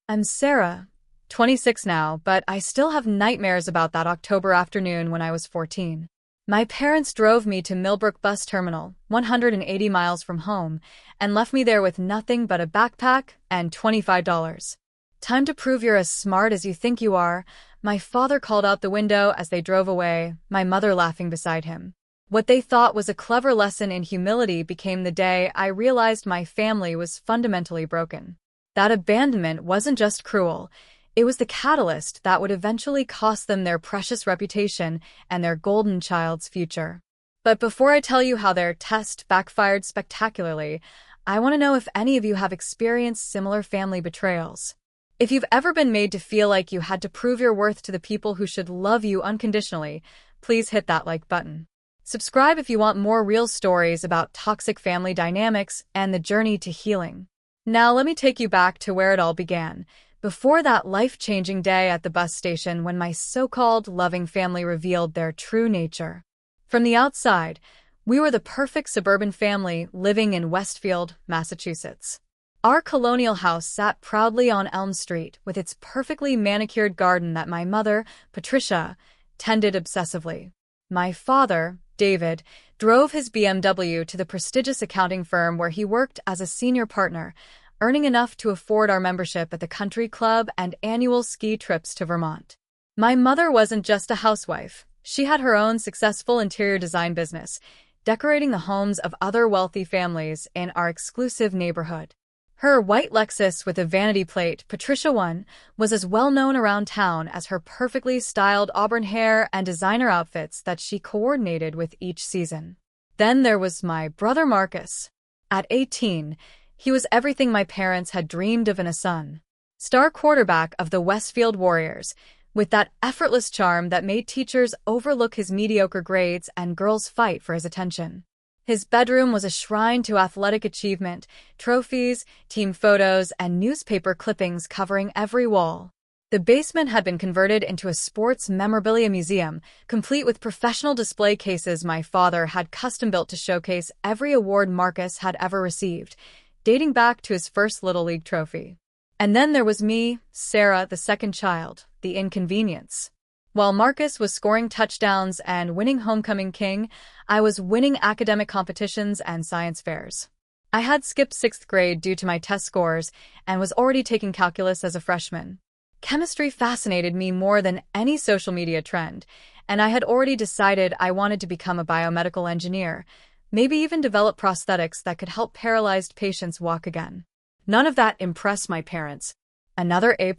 I'm Sarah, 26 now, but I still have nightmares about that October afternoon when I was 14. My parents drove me to Millbrook Bus Terminal, 180 miles from home, and left me there with nothing but a backpack and $25. Time to prove you're as smart as you think you are, my father called out the window as they drove away, my mother laughing beside him. What they thought was a clever lesson in humility became the day I realized my family was fundamentally broken. That abandonment wasn't just cruel, it was the catalyst that would eventually cost them their precious reputation and their golden child's future. But before I tell you how their test backfired spectacularly, I want to know if any of you have experienced similar family betrayals. If you've ever been made to feel like you had to prove your worth to the people who should love you unconditionally, please hit that like button. Subscribe if you want more real stories about toxic family dynamics and the journey to healing. Now let me take you back to where it all began, before that life-changing day at the bus station when my so-called loving family revealed their true nature. From the outside, we were the perfect suburban family living in Westfield, Massachusetts. Our colonial house sat proudly on Elm Street with its perfectly manicured garden that my mother, Patricia, tended obsessively. My father, David, drove his BMW to the prestigious accounting firm where he worked as a senior partner, earning enough to afford our membership at the country club and annual ski trips to Vermont. My mother wasn't just a housewife. She had her own successful interior design business, decorating the homes of other wealthy families in our exclusive neighborhood. Her white Lexus with a vanity plate, Patricia 1, was as well known around town as her perfectly styled auburn hair and designer outfits that she coordinated with each season. Then there was my brother Marcus. At 18, he was everything my parents had dreamed of in a son. Star quarterback of the Westfield Warriors, with that effortless charm that made teachers overlook his mediocre grades and girls fight for his attention. His bedroom was a shrine to athletic achievement, trophies, team photos, and newspaper clippings covering every wall. The basement had been converted into a sports memorabilia museum, complete with professional display cases my father had custom-built to showcase every award Marcus had ever received, dating back to his first Little League trophy. And then there was me, Sarah, the second child, the inconvenience. While Marcus was scoring touchdowns and winning homecoming king, I was winning academic competitions and science fairs. I had skipped 6th grade due to my test scores and was already taking calculus as a freshman. Chemistry fascinated me more than any social media trend, and I had already decided I wanted to become a biomedical engineer, maybe even develop prosthetics that could help paralyzed patients walk again. None of that impressed my parents. Another A+?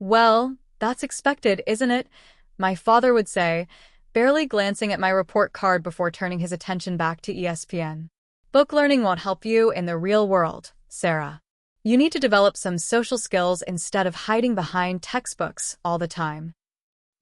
Well, that's expected, isn't it? My father would say, barely glancing at my report card before turning his attention back to ESPN. Book learning won't help you in the real world, Sarah. You need to develop some social skills instead of hiding behind textbooks all the time.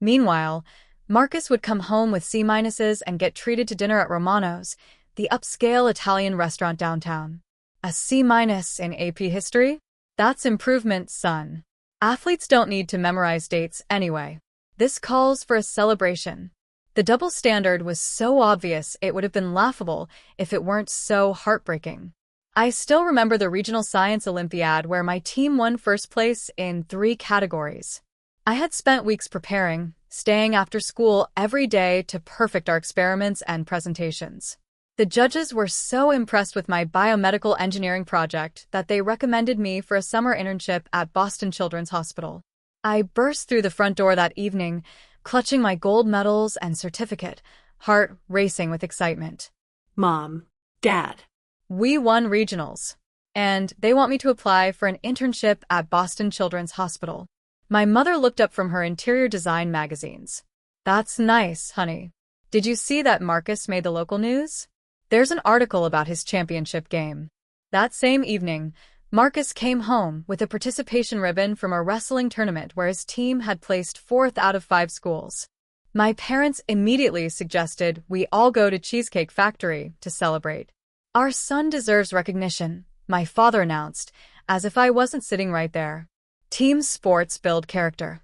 Meanwhile, Marcus would come home with C-minuses and get treated to dinner at Romano's, the upscale Italian restaurant downtown. A C- in AP history? That's improvement, son. Athletes don't need to memorize dates anyway. This calls for a celebration. The double standard was so obvious it would have been laughable if it weren't so heartbreaking. I still remember the regional science Olympiad where my team won first place in 3 categories. I had spent weeks preparing, staying after school every day to perfect our experiments and presentations. The judges were so impressed with my biomedical engineering project that they recommended me for a summer internship at Boston Children's Hospital. I burst through the front door that evening, clutching my gold medals and certificate, heart racing with excitement. Mom, Dad. We won regionals, and they want me to apply for an internship at Boston Children's Hospital. My mother looked up from her interior design magazines. That's nice, honey. Did you see that Marcus made the local news? There's an article about his championship game. That same evening, Marcus came home with a participation ribbon from a wrestling tournament where his team had placed 4th out of 5 schools. My parents immediately suggested we all go to Cheesecake Factory to celebrate. Our son deserves recognition, my father announced, as if I wasn't sitting right there. Team sports build character.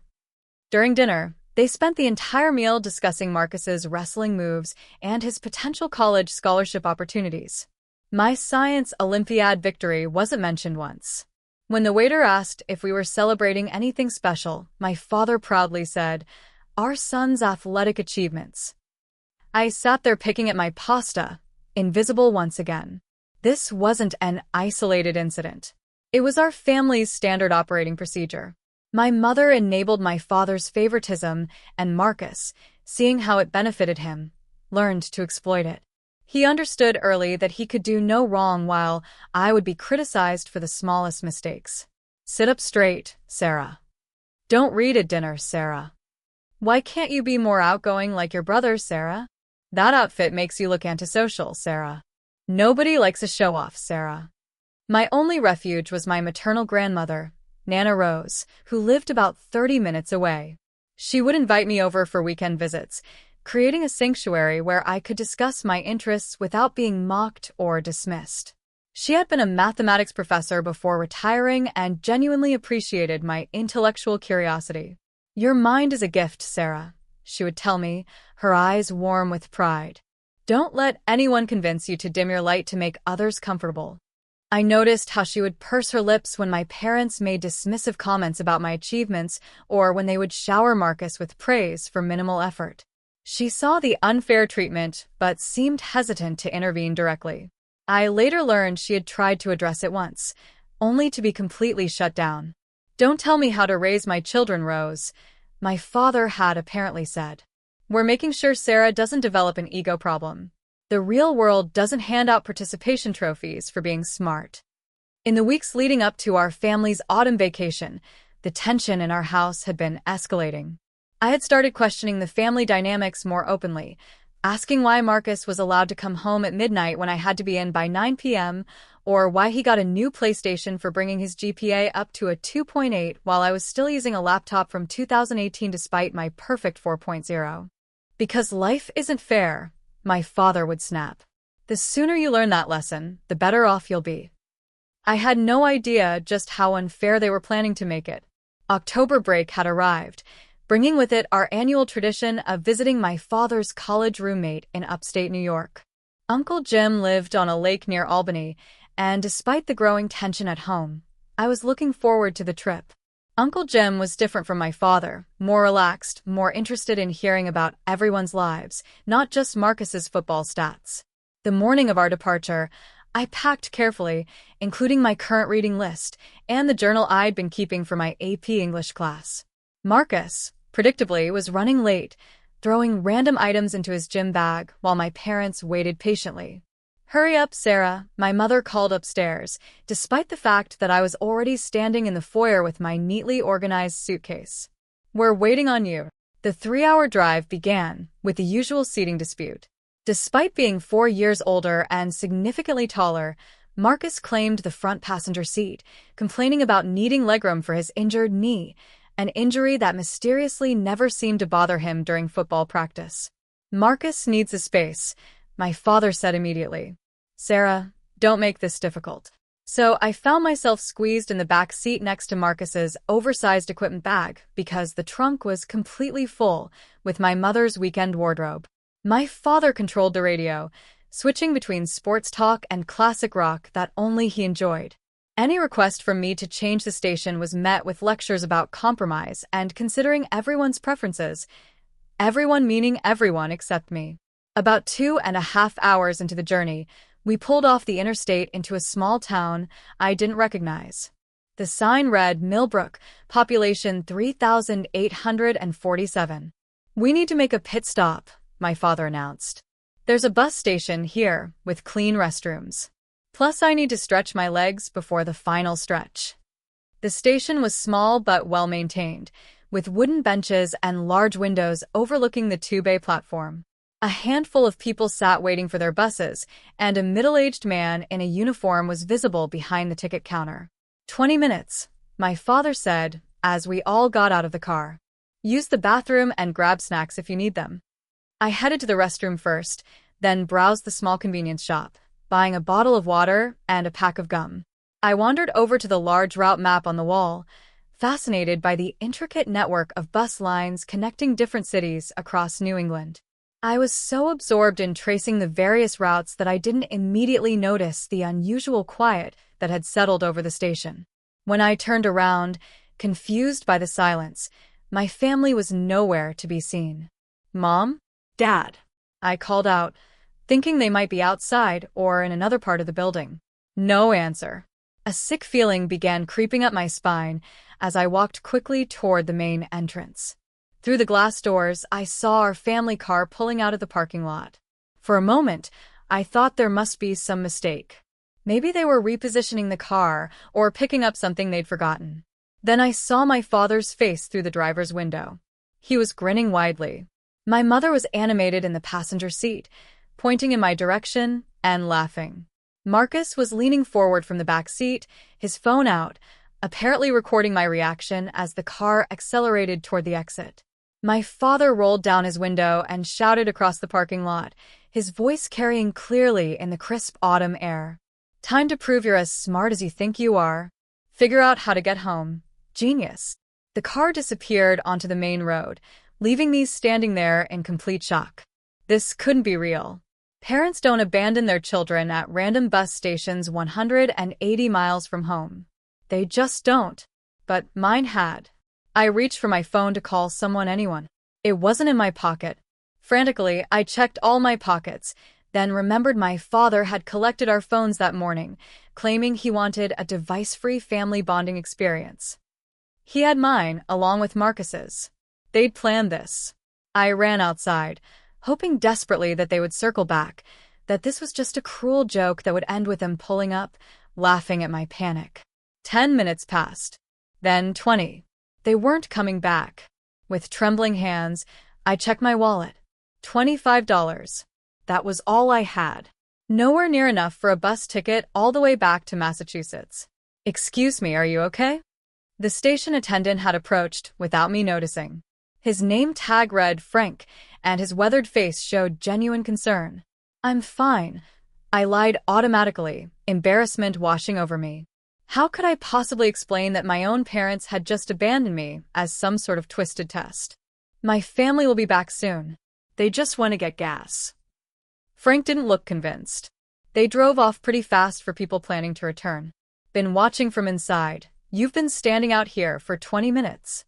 During dinner, they spent the entire meal discussing Marcus's wrestling moves and his potential college scholarship opportunities. My science Olympiad victory wasn't mentioned once. When the waiter asked if we were celebrating anything special, my father proudly said, "Our son's athletic achievements." I sat there picking at my pasta, invisible once again. This wasn't an isolated incident. It was our family's standard operating procedure. My mother enabled my father's favoritism, and Marcus, seeing how it benefited him, learned to exploit it. He understood early that he could do no wrong while I would be criticized for the smallest mistakes. "Sit up straight, Sarah. Don't read at dinner, Sarah. Why can't you be more outgoing like your brother, Sarah? That outfit makes you look antisocial, Sarah. Nobody likes a show-off, Sarah." My only refuge was my maternal grandmother, Nana Rose, who lived about 30 minutes away. She would invite me over for weekend visits, creating a sanctuary where I could discuss my interests without being mocked or dismissed. She had been a mathematics professor before retiring and genuinely appreciated my intellectual curiosity. "Your mind is a gift, Sarah," she would tell me, her eyes warm with pride. "Don't let anyone convince you to dim your light to make others comfortable." I noticed how she would purse her lips when my parents made dismissive comments about my achievements or when they would shower Marcus with praise for minimal effort. She saw the unfair treatment but seemed hesitant to intervene directly. I later learned she had tried to address it once, only to be completely shut down. "Don't tell me how to raise my children, Rose," my father had apparently said. "We're making sure Sarah doesn't develop an ego problem. The real world doesn't hand out participation trophies for being smart." In the weeks leading up to our family's autumn vacation, the tension in our house had been escalating. I had started questioning the family dynamics more openly, asking why Marcus was allowed to come home at midnight when I had to be in by 9 p.m., or why he got a new PlayStation for bringing his GPA up to a 2.8 while I was still using a laptop from 2018 despite my perfect 4.0. "Because life isn't fair," my father would snap. "The sooner you learn that lesson, the better off you'll be." I had no idea just how unfair they were planning to make it. October break had arrived, bringing with it our annual tradition of visiting my father's college roommate in upstate New York. Uncle Jim lived on a lake near Albany, and despite the growing tension at home, I was looking forward to the trip. Uncle Jim was different from my father, more relaxed, more interested in hearing about everyone's lives, not just Marcus's football stats. The morning of our departure, I packed carefully, including my current reading list and the journal I'd been keeping for my AP English class. Marcus, predictably, was running late, throwing random items into his gym bag while my parents waited patiently. "Hurry up, Sarah," my mother called upstairs, despite the fact that I was already standing in the foyer with my neatly organized suitcase. "We're waiting on you." The 3-hour drive began with the usual seating dispute. Despite being 4 years older and significantly taller, Marcus claimed the front passenger seat, complaining about needing legroom for his injured knee, an injury that mysteriously never seemed to bother him during football practice. "Marcus needs a space," my father said immediately. "Sarah, don't make this difficult." So I found myself squeezed in the back seat next to Marcus's oversized equipment bag because the trunk was completely full with my mother's weekend wardrobe. My father controlled the radio, switching between sports talk and classic rock that only he enjoyed. Any request from me to change the station was met with lectures about compromise and considering everyone's preferences, everyone meaning everyone except me. About 2.5 hours into the journey, we pulled off the interstate into a small town I didn't recognize. The sign read Millbrook, population 3,847. "We need to make a pit stop," my father announced. "There's a bus station here with clean restrooms. Plus I need to stretch my legs before the final stretch." The station was small but well-maintained, with wooden benches and large windows overlooking the two-bay platform. A handful of people sat waiting for their buses, and a middle-aged man in a uniform was visible behind the ticket counter. 20 minutes, my father said, as we all got out of the car. "Use the bathroom and grab snacks if you need them." I headed to the restroom first, then browsed the small convenience shop, buying a bottle of water and a pack of gum. I wandered over to the large route map on the wall, fascinated by the intricate network of bus lines connecting different cities across New England. I was so absorbed in tracing the various routes that I didn't immediately notice the unusual quiet that had settled over the station. When I turned around, confused by the silence, my family was nowhere to be seen. "Mom?" Dad. I called out, thinking they might be outside or in another part of the building. No answer. A sick feeling began creeping up my spine as I walked quickly toward the main entrance. Through the glass doors, I saw our family car pulling out of the parking lot. For a moment, I thought there must be some mistake. Maybe they were repositioning the car or picking up something they'd forgotten. Then I saw my father's face through the driver's window. He was grinning widely. My mother was animated in the passenger seat, pointing in my direction and laughing. Marcus was leaning forward from the back seat, his phone out, apparently recording my reaction as the car accelerated toward the exit. My father rolled down his window and shouted across the parking lot, his voice carrying clearly in the crisp autumn air. "Time to prove you're as smart as you think you are. Figure out how to get home. Genius." The car disappeared onto the main road, leaving me standing there in complete shock. This couldn't be real. Parents don't abandon their children at random bus stations 180 miles from home. They just don't. But mine had. I reached for my phone to call anyone. It wasn't in my pocket. Frantically, I checked all my pockets, then remembered my father had collected our phones that morning, claiming he wanted a device-free family bonding experience. He had mine, along with Marcus's. They'd planned this. I ran outside, hoping desperately that they would circle back, that this was just a cruel joke that would end with them pulling up, laughing at my panic. 10 minutes passed. Then 20. They weren't coming back. With trembling hands, I checked my wallet. $25. That was all I had. Nowhere near enough for a bus ticket all the way back to Massachusetts. "Excuse me, are you okay?" The station attendant had approached without me noticing. His name tag read Frank, and his weathered face showed genuine concern. "I'm fine," I lied automatically, embarrassment washing over me. How could I possibly explain that my own parents had just abandoned me as some sort of twisted test? "My family will be back soon. They just want to get gas." Frank didn't look convinced. "They drove off pretty fast for people planning to return. Been watching from inside. You've been standing out here for 20 minutes.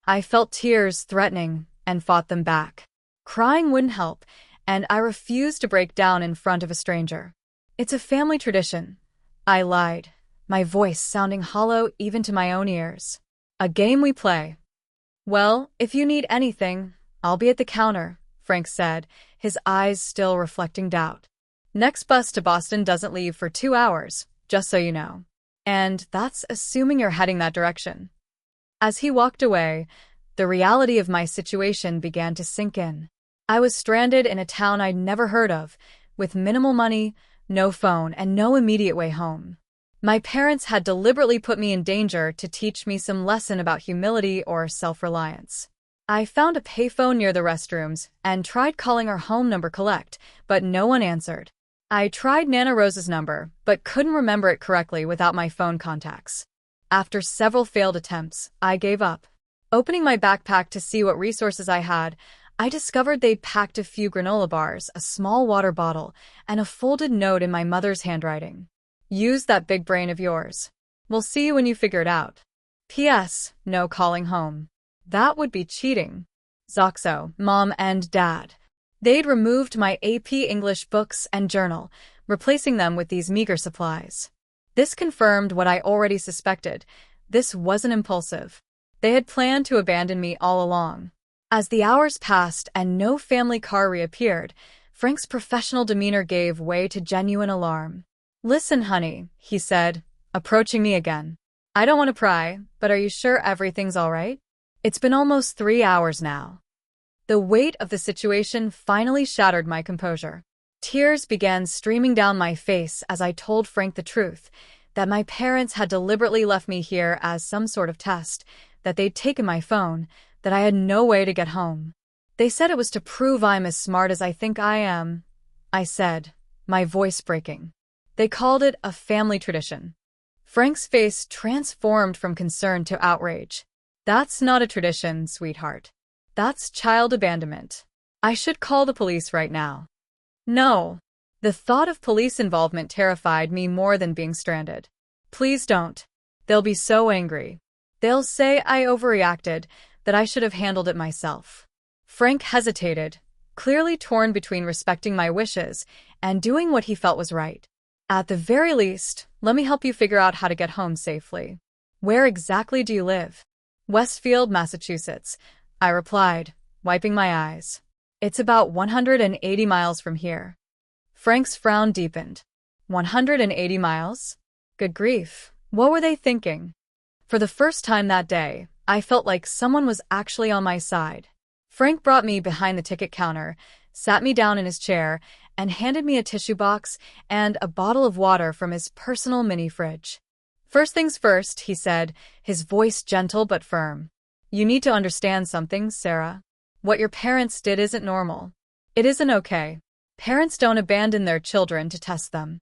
I felt tears threatening and fought them back. Crying wouldn't help, and I refused to break down in front of a stranger. "It's a family tradition," I lied, my voice sounding hollow even to my own ears. "A game we play." "Well, if you need anything, I'll be at the counter," Frank said, his eyes still reflecting doubt. "Next bus to Boston doesn't leave for 2 hours, just so you know. And that's assuming you're heading that direction." As he walked away, the reality of my situation began to sink in. I was stranded in a town I'd never heard of, with minimal money, no phone, and no immediate way home. My parents had deliberately put me in danger to teach me some lesson about humility or self-reliance. I found a payphone near the restrooms and tried calling our home number collect, but no one answered. I tried Nana Rose's number, but couldn't remember it correctly without my phone contacts. After several failed attempts, I gave up. Opening my backpack to see what resources I had, I discovered they'd packed a few granola bars, a small water bottle, and a folded note in my mother's handwriting. "Use that big brain of yours. We'll see you when you figure it out. P.S. No calling home." That would be cheating. Zoxo, Mom and Dad. They'd removed my AP English books and journal, replacing them with these meager supplies. This confirmed what I already suspected. This wasn't impulsive. They had planned to abandon me all along. As the hours passed and no family car reappeared, Frank's professional demeanor gave way to genuine alarm. "Listen, honey," he said, approaching me again. "I don't want to pry, but are you sure everything's all right? It's been almost 3 hours now." The weight of the situation finally shattered my composure. Tears began streaming down my face as I told Frank the truth, that my parents had deliberately left me here as some sort of test, that they'd taken my phone, that I had no way to get home. "They said it was to prove I'm as smart as I think I am," I said, my voice breaking. "They called it a family tradition." Frank's face transformed from concern to outrage. "That's not a tradition, sweetheart. That's child abandonment. I should call the police right now." No. The thought of police involvement terrified me more than being stranded. "Please don't." They'll be so angry. They'll say I overreacted, that I should have handled it myself. Frank hesitated, clearly torn between respecting my wishes and doing what he felt was right. At the very least, let me help you figure out how to get home safely. Where exactly do you live? Westfield, Massachusetts, I replied, wiping my eyes. It's about 180 miles from here. Frank's frown deepened. 180 miles? Good grief, what were they thinking? For the first time that day, I felt like someone was actually on my side. Frank brought me behind the ticket counter, sat me down in his chair, and handed me a tissue box and a bottle of water from his personal mini fridge. First things first, he said, his voice gentle but firm. You need to understand something, Sarah. What your parents did isn't normal. It isn't okay. Parents don't abandon their children to test them.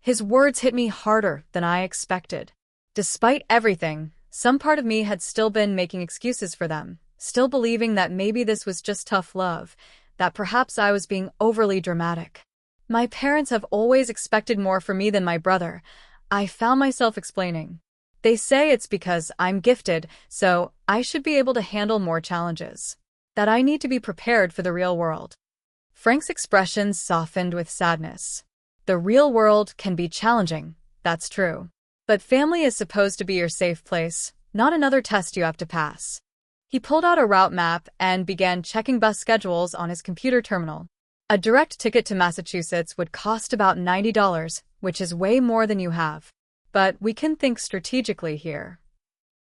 His words hit me harder than I expected. Despite everything, some part of me had still been making excuses for them, still believing that maybe this was just tough love, that perhaps I was being overly dramatic. My parents have always expected more from me than my brother, I found myself explaining. They say it's because I'm gifted, so I should be able to handle more challenges. That I need to be prepared for the real world. Frank's expression softened with sadness. The real world can be challenging, that's true. But family is supposed to be your safe place, not another test you have to pass. He pulled out a route map and began checking bus schedules on his computer terminal. A direct ticket to Massachusetts would cost about $90, which is way more than you have. But we can think strategically here.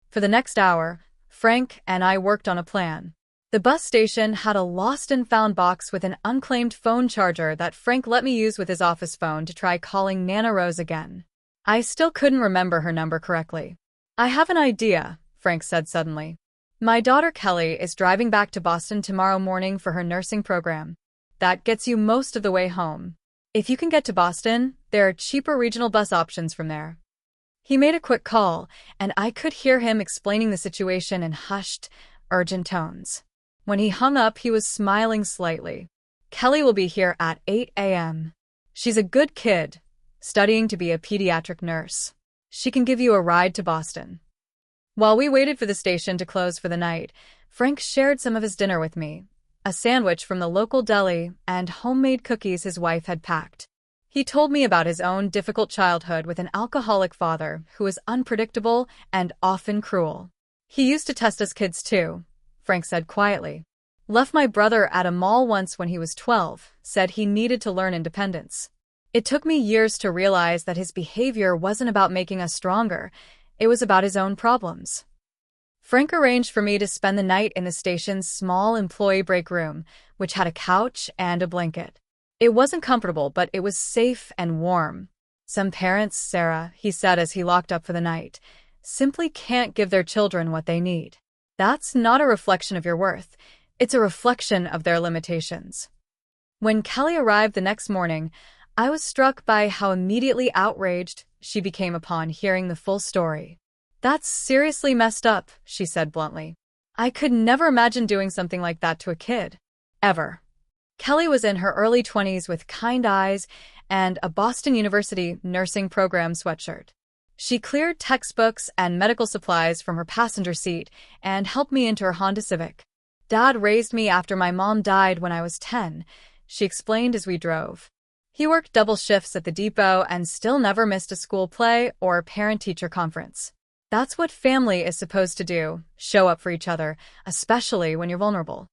For the next hour, Frank and I worked on a plan. The bus station had a lost and found box with an unclaimed phone charger that Frank let me use with his office phone to try calling Nana Rose again. I still couldn't remember her number correctly. I have an idea, Frank said suddenly. My daughter Kelly is driving back to Boston tomorrow morning for her nursing program. That gets you most of the way home. If you can get to Boston, there are cheaper regional bus options from there. He made a quick call, and I could hear him explaining the situation in hushed, urgent tones. When he hung up, he was smiling slightly. Kelly will be here at 8 a.m. She's a good kid, studying to be a pediatric nurse. She can give you a ride to Boston. While we waited for the station to close for the night, Frank shared some of his dinner with me, a sandwich from the local deli and homemade cookies his wife had packed. He told me about his own difficult childhood with an alcoholic father who was unpredictable and often cruel. He used to test us kids too, Frank said quietly. Left my brother at a mall once when he was 12, said he needed to learn independence. It took me years to realize that his behavior wasn't about making us stronger, it was about his own problems. Frank arranged for me to spend the night in the station's small employee break room, which had a couch and a blanket. It wasn't comfortable, but it was safe and warm. Some parents, Sarah, he said as he locked up for the night, simply can't give their children what they need. That's not a reflection of your worth. It's a reflection of their limitations. When Kelly arrived the next morning, I was struck by how immediately outraged she became upon hearing the full story. That's seriously messed up, she said bluntly. I could never imagine doing something like that to a kid. Ever. Kelly was in her early 20s with kind eyes and a Boston University nursing program sweatshirt. She cleared textbooks and medical supplies from her passenger seat and helped me into her Honda Civic. Dad raised me after my mom died when I was 10, she explained as we drove. He worked double shifts at the depot and still never missed a school play or parent-teacher conference. That's what family is supposed to do, show up for each other, especially when you're vulnerable.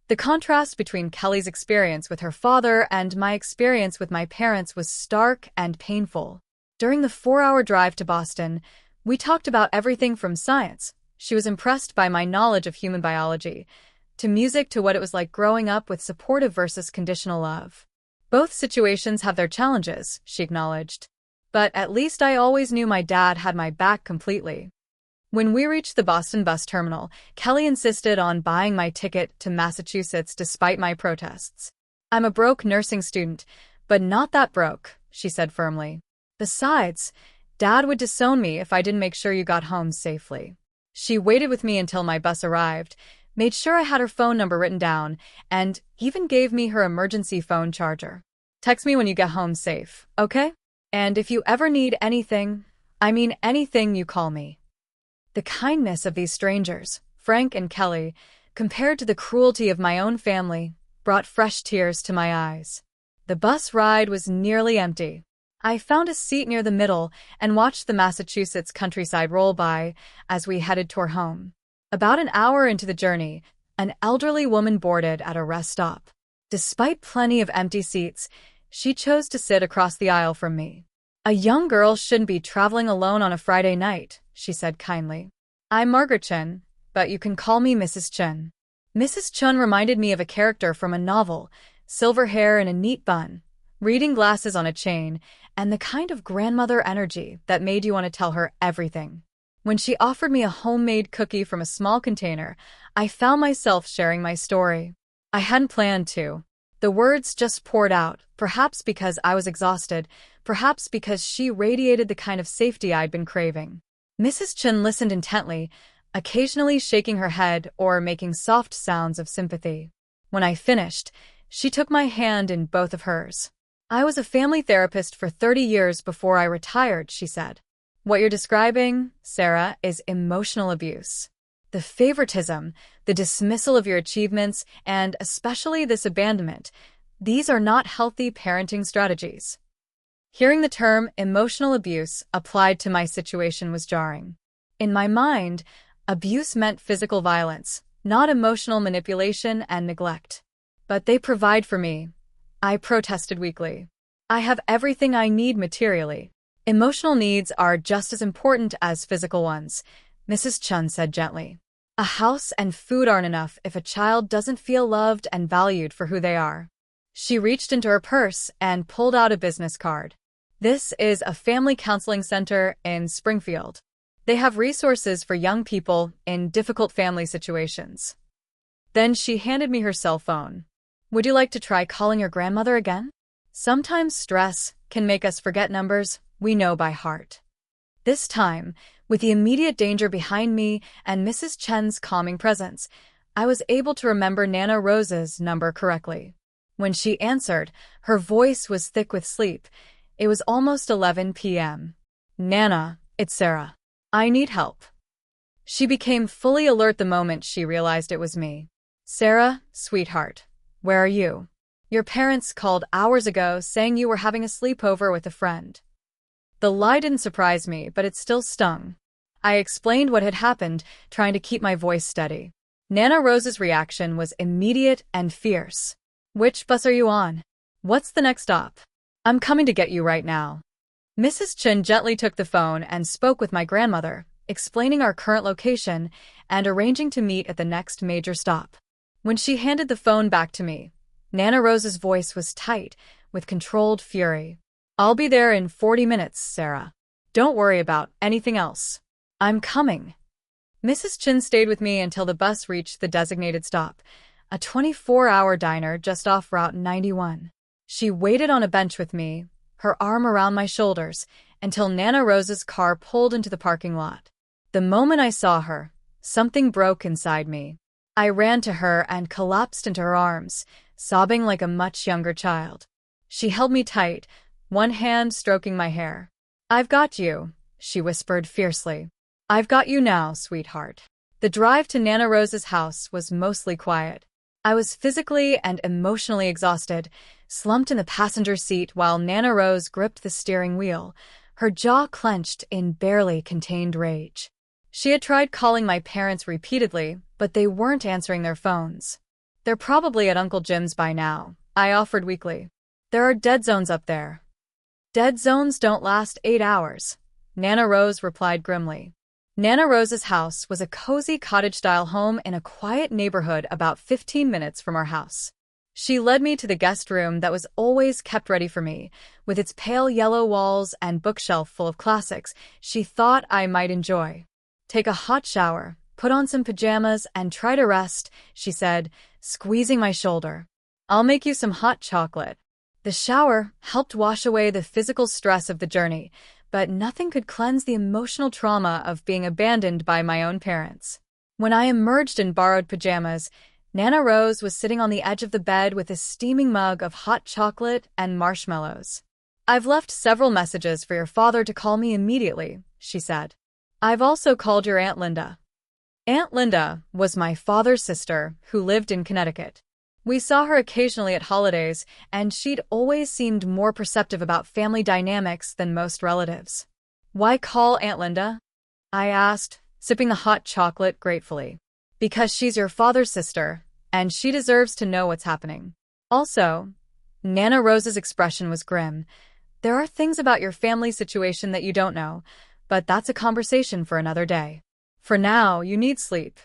The contrast between Kelly's experience with her father and my experience with my parents was stark and painful. During the 4-hour drive to Boston, we talked about everything from science. She was impressed by my knowledge of human biology, to music, to what it was like growing up with supportive versus conditional love. Both situations have their challenges, she acknowledged. But at least I always knew my dad had my back completely. When we reached the Boston bus terminal, Kelly insisted on buying my ticket to Massachusetts despite my protests. I'm a broke nursing student, but not that broke, she said firmly. Besides, Dad would disown me if I didn't make sure you got home safely. She waited with me until my bus arrived, made sure I had her phone number written down, and even gave me her emergency phone charger. Text me when you get home safe, okay? And if you ever need anything, I mean anything you call me. The kindness of these strangers, Frank and Kelly, compared to the cruelty of my own family, brought fresh tears to my eyes. The bus ride was nearly empty. I found a seat near the middle and watched the Massachusetts countryside roll by as we headed toward home. About an hour into the journey, an elderly woman boarded at a rest stop. Despite plenty of empty seats, she chose to sit across the aisle from me. "A young girl shouldn't be traveling alone on a Friday night," she said kindly. "I'm Margaret Chen, but you can call me Mrs. Chen." Mrs. Chen reminded me of a character from a novel, silver hair in a neat bun, reading glasses on a chain, and the kind of grandmother energy that made you want to tell her everything. When she offered me a homemade cookie from a small container, I found myself sharing my story. I hadn't planned to. The words just poured out, perhaps because I was exhausted, perhaps because she radiated the kind of safety I'd been craving. Mrs. Chen listened intently, occasionally shaking her head or making soft sounds of sympathy. When I finished, she took my hand in both of hers. "I was a family therapist for 30 years before I retired," she said. "What you're describing, Sarah, is emotional abuse. The favoritism, the dismissal of your achievements, and especially this abandonment, these are not healthy parenting strategies." Hearing the term emotional abuse applied to my situation was jarring. In my mind, abuse meant physical violence, not emotional manipulation and neglect. "But they provide for me," I protested weakly. "I have everything I need materially. Emotional needs are just as important as physical ones," Mrs. Chun said gently. "A house and food aren't enough if a child doesn't feel loved and valued for who they are." She reached into her purse and pulled out a business card. "This is a family counseling center in Springfield. They have resources for young people in difficult family situations." Then she handed me her cell phone. "Would you like to try calling your grandmother again? Sometimes stress can make us forget numbers we know by heart." This time, with the immediate danger behind me and Mrs. Chen's calming presence, I was able to remember Nana Rose's number correctly. When she answered, her voice was thick with sleep. It was almost 11 p.m. "Nana, it's Sarah. I need help." She became fully alert the moment she realized it was me. "Sarah, sweetheart, where are you? Your parents called hours ago saying you were having a sleepover with a friend." The lie didn't surprise me, but it still stung. I explained what had happened, trying to keep my voice steady. Nana Rose's reaction was immediate and fierce. "Which bus are you on? What's the next stop? I'm coming to get you right now." Mrs. Chen gently took the phone and spoke with my grandmother, explaining our current location and arranging to meet at the next major stop. When she handed the phone back to me, Nana Rose's voice was tight, with controlled fury. "I'll be there in 40 minutes, Sarah. Don't worry about anything else. I'm coming." Mrs. Chen stayed with me until the bus reached the designated stop, a 24-hour diner just off Route 91. She waited on a bench with me, her arm around my shoulders, until Nana Rose's car pulled into the parking lot. The moment I saw her, something broke inside me. I ran to her and collapsed into her arms, sobbing like a much younger child. She held me tight, one hand stroking my hair. "I've got you," she whispered fiercely. "I've got you now, sweetheart." The drive to Nana Rose's house was mostly quiet. I was physically and emotionally exhausted, slumped in the passenger seat while Nana Rose gripped the steering wheel, her jaw clenched in barely contained rage. She had tried calling my parents repeatedly, but they weren't answering their phones. "They're probably at Uncle Jim's by now," I offered weakly. "There are dead zones up there." "Dead zones don't last 8 hours," Nana Rose replied grimly. Nana Rose's house was a cozy cottage-style home in a quiet neighborhood about 15 minutes from our house. She led me to the guest room that was always kept ready for me, with its pale yellow walls and bookshelf full of classics she thought I might enjoy. "Take a hot shower, put on some pajamas, and try to rest," she said, squeezing my shoulder. "I'll make you some hot chocolate." The shower helped wash away the physical stress of the journey, but nothing could cleanse the emotional trauma of being abandoned by my own parents. When I emerged in borrowed pajamas, Nana Rose was sitting on the edge of the bed with a steaming mug of hot chocolate and marshmallows. I've left several messages for your father to call me immediately, she said. I've also called your Aunt Linda. Aunt Linda was my father's sister who lived in Connecticut. We saw her occasionally at holidays, and she'd always seemed more perceptive about family dynamics than most relatives. Why call Aunt Linda? I asked, sipping the hot chocolate gratefully. Because she's your father's sister, and she deserves to know what's happening. Also, Nana Rose's expression was grim. There are things about your family situation that you don't know, but that's a conversation for another day. For now, you need sleep.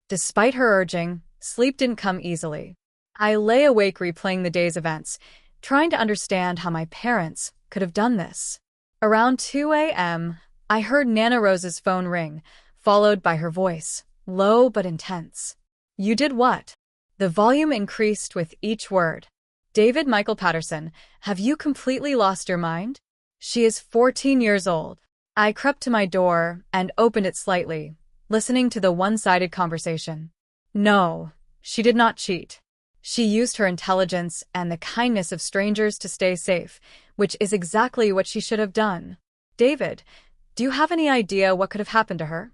Despite her urging, sleep didn't come easily. I lay awake replaying the day's events, trying to understand how my parents could have done this. Around 2 a.m., I heard Nana Rose's phone ring, followed by her voice, low but intense. You did what? The volume increased with each word. David Michael Patterson, have you completely lost your mind? She is 14 years old. I crept to my door and opened it slightly, listening to the one-sided conversation. No, she did not cheat. She used her intelligence and the kindness of strangers to stay safe, which is exactly what she should have done. David, do you have any idea what could have happened to her?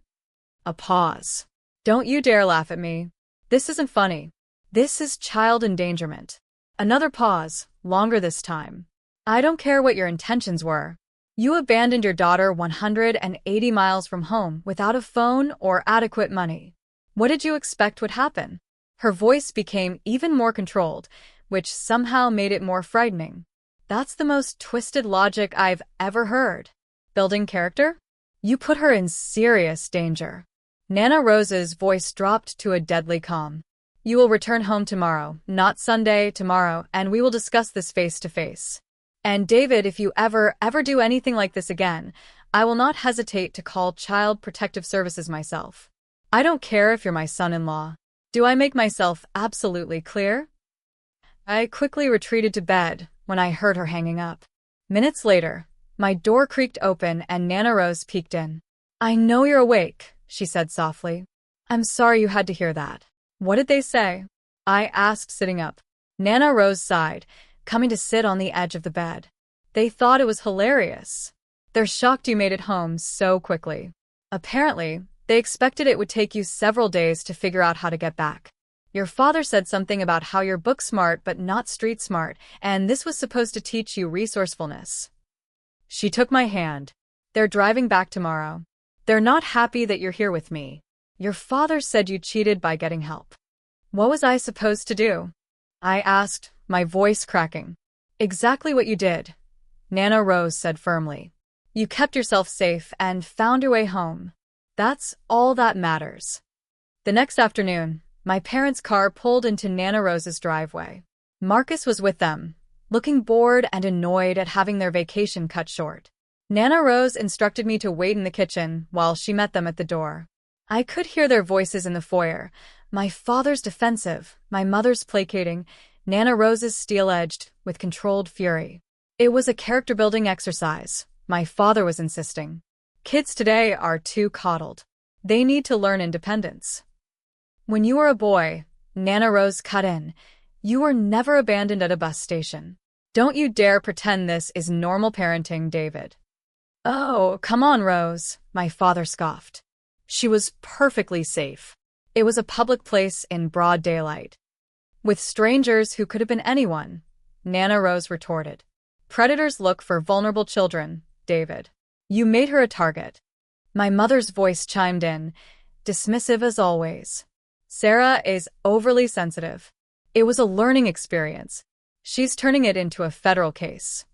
A pause. Don't you dare laugh at me. This isn't funny. This is child endangerment. Another pause, longer this time. I don't care what your intentions were. You abandoned your daughter 180 miles from home without a phone or adequate money. What did you expect would happen? Her voice became even more controlled, which somehow made it more frightening. That's the most twisted logic I've ever heard. Building character? You put her in serious danger. Nana Rose's voice dropped to a deadly calm. You will return home tomorrow, not Sunday, tomorrow, and we will discuss this face to face. And David, if you ever do anything like this again, I will not hesitate to call Child Protective Services myself. I don't care if you're my son-in-law. Do I make myself absolutely clear? I quickly retreated to bed when I heard her hanging up. Minutes later, my door creaked open and Nana Rose peeked in. I know you're awake, she said softly. I'm sorry you had to hear that. What did they say? I asked, sitting up. Nana Rose sighed, coming to sit on the edge of the bed. They thought it was hilarious. They're shocked you made it home so quickly. Apparently, they expected it would take you several days to figure out how to get back. Your father said something about how you're book smart but not street smart, and this was supposed to teach you resourcefulness. She took my hand. They're driving back tomorrow. They're not happy that you're here with me. Your father said you cheated by getting help. What was I supposed to do? I asked, my voice cracking. Exactly what you did, Nana Rose said firmly. You kept yourself safe and found your way home. That's all that matters. The next afternoon, my parents' car pulled into Nana Rose's driveway. Marcus was with them, looking bored and annoyed at having their vacation cut short. Nana Rose instructed me to wait in the kitchen while she met them at the door. I could hear their voices in the foyer, my father's defensive, my mother's placating, Nana Rose's steel-edged, with controlled fury. It was a character-building exercise, my father was insisting. Kids today are too coddled. They need to learn independence. When you were a boy, Nana Rose cut in, you were never abandoned at a bus station. Don't you dare pretend this is normal parenting, David. Oh, come on, Rose, my father scoffed. She was perfectly safe. It was a public place in broad daylight. With strangers who could have been anyone, Nana Rose retorted. Predators look for vulnerable children, David. You made her a target. My mother's voice chimed in, dismissive as always. Sarah is overly sensitive. It was a learning experience. She's turning it into a federal case.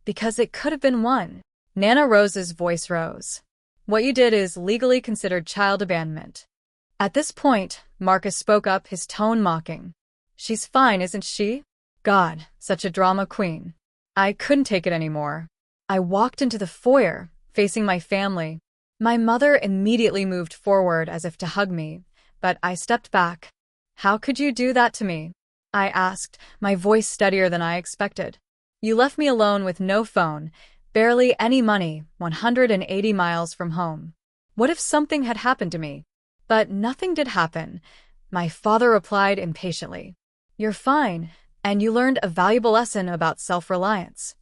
Because it could have been one. Nana Rose's voice rose. What you did is legally considered child abandonment. At this point, Marcus spoke up, his tone mocking. She's fine, isn't she? God, such a drama queen. I couldn't take it anymore. I walked into the foyer, facing my family. My mother immediately moved forward as if to hug me, but I stepped back. How could you do that to me? I asked, my voice steadier than I expected. You left me alone with no phone, barely any money, 180 miles from home. What if something had happened to me? But nothing did happen, my father replied impatiently. You're fine, and you learned a valuable lesson about self-reliance.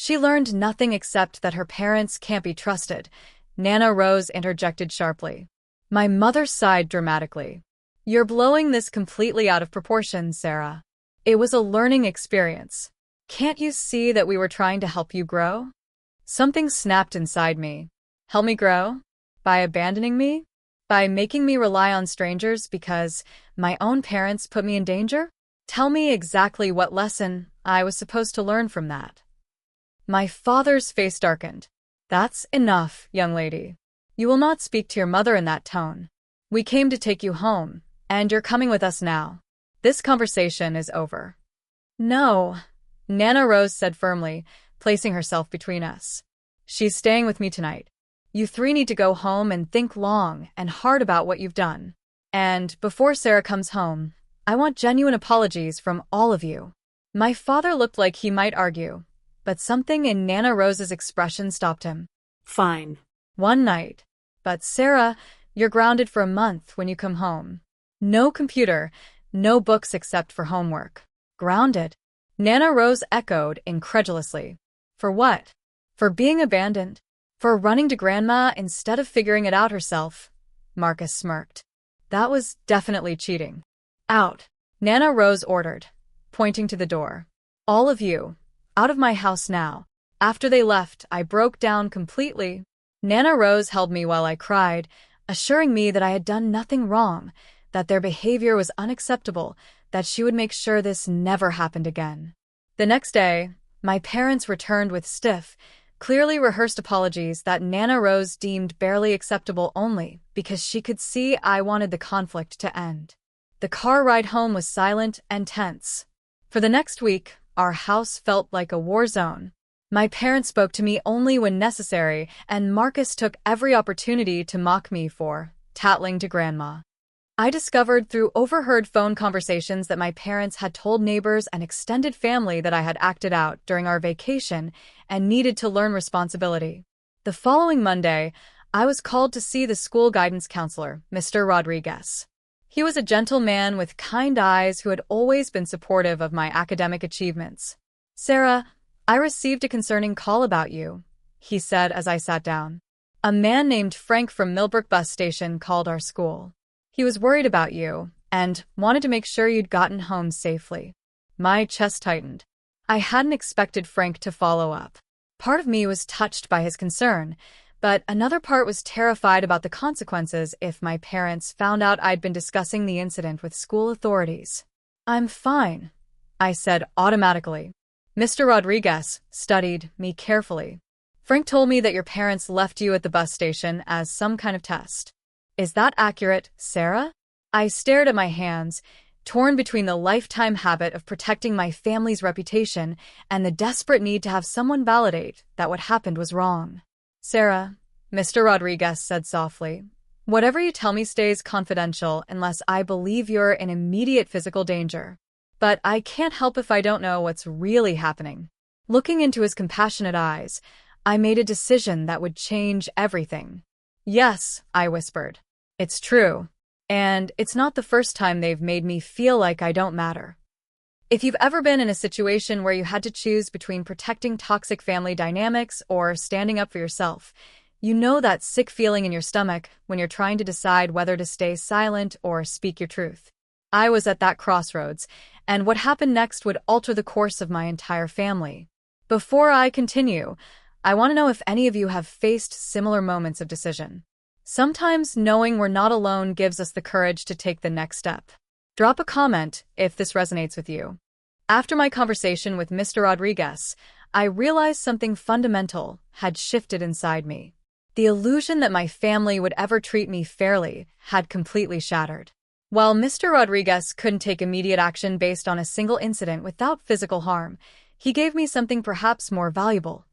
She learned nothing except that her parents can't be trusted, Nana Rose interjected sharply. My mother sighed dramatically. You're blowing this completely out of proportion, Sarah. It was a learning experience. Can't you see that we were trying to help you grow? Something snapped inside me. Help me grow? By abandoning me? By making me rely on strangers because my own parents put me in danger? Tell me exactly what lesson I was supposed to learn from that. My father's face darkened. That's enough, young lady. You will not speak to your mother in that tone. We came to take you home, and you're coming with us now. This conversation is over. No, Nana Rose said firmly, placing herself between us. She's staying with me tonight. You three need to go home and think long and hard about what you've done. And before Sarah comes home, I want genuine apologies from all of you. My father looked like he might argue, but something in Nana Rose's expression stopped him. Fine. One night. But Sarah, you're grounded for a month when you come home. No computer, no books except for homework. Grounded? Nana Rose echoed incredulously. For what? For being abandoned? For running to Grandma instead of figuring it out herself? Marcus smirked. That was definitely cheating. Out, Nana Rose ordered, pointing to the door. All of you, out of my house now. After they left, I broke down completely. Nana Rose held me while I cried, assuring me that I had done nothing wrong, that their behavior was unacceptable, that she would make sure this never happened again. The next day, my parents returned with stiff, clearly rehearsed apologies that Nana Rose deemed barely acceptable only because she could see I wanted the conflict to end. The car ride home was silent and tense. For the next week, our house felt like a war zone. My parents spoke to me only when necessary, and Marcus took every opportunity to mock me for tattling to Grandma. I discovered through overheard phone conversations that my parents had told neighbors and extended family that I had acted out during our vacation and needed to learn responsibility. The following Monday, I was called to see the school guidance counselor, Mr. Rodriguez. He was a gentle man with kind eyes who had always been supportive of my academic achievements. Sarah, I received a concerning call about you, he said as I sat down. A man named Frank from Millbrook bus station called our school. He was worried about you and wanted to make sure you'd gotten home safely. My chest tightened. I hadn't expected Frank to follow up. Part of me was touched by his concern, but another part was terrified about the consequences if my parents found out I'd been discussing the incident with school authorities. I'm fine, I said automatically. Mr. Rodriguez studied me carefully. Frank told me that your parents left you at the bus station as some kind of test. Is that accurate, Sarah? I stared at my hands, torn between the lifetime habit of protecting my family's reputation and the desperate need to have someone validate that what happened was wrong. Sarah, Mr. Rodriguez said softly, whatever you tell me stays confidential unless I believe you're in immediate physical danger. But I can't help if I don't know what's really happening. Looking into his compassionate eyes, I made a decision that would change everything. Yes, I whispered. It's true. And it's not the first time they've made me feel like I don't matter. If you've ever been in a situation where you had to choose between protecting toxic family dynamics or standing up for yourself, you know that sick feeling in your stomach when you're trying to decide whether to stay silent or speak your truth. I was at that crossroads, and what happened next would alter the course of my entire family. Before I continue, I want to know if any of you have faced similar moments of decision. Sometimes knowing we're not alone gives us the courage to take the next step. Drop a comment if this resonates with you. After my conversation with Mr. Rodriguez, I realized something fundamental had shifted inside me. The illusion that my family would ever treat me fairly had completely shattered. While Mr. Rodriguez couldn't take immediate action based on a single incident without physical harm, he gave me something perhaps more valuable.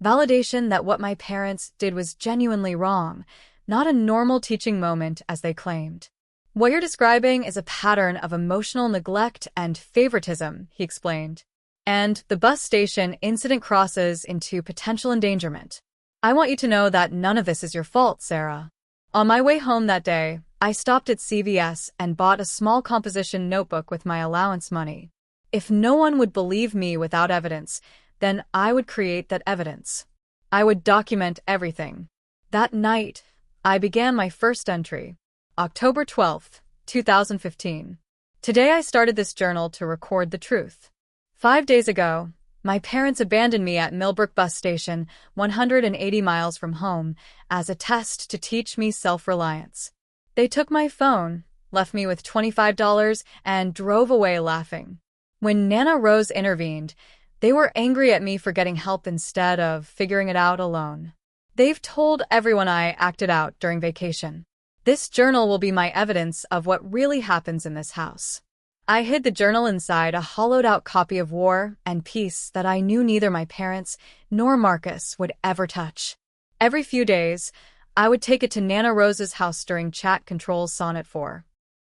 Validation that what my parents did was genuinely wrong, not a normal teaching moment as they claimed. What you're describing is a pattern of emotional neglect and favoritism, he explained. And the bus station incident crosses into potential endangerment. I want you to know that none of this is your fault, Sarah. On my way home that day, I stopped at CVS and bought a small composition notebook with my allowance money. If no one would believe me without evidence, then I would create that evidence. I would document everything. That night, I began my first entry. October 12th, 2015. Today I started this journal to record the truth. 5 days ago, my parents abandoned me at Millbrook bus station, 180 miles from home, as a test to teach me self-reliance. They took my phone, left me with $25, and drove away laughing. When Nana Rose intervened, they were angry at me for getting help instead of figuring it out alone. They've told everyone I acted out during vacation. This journal will be my evidence of what really happens in this house. I hid the journal inside a hollowed-out copy of War and Peace that I knew neither my parents nor Marcus would ever touch. Every few days, I would take it to Nana Rose's house during Chat Control's Sonnet 4.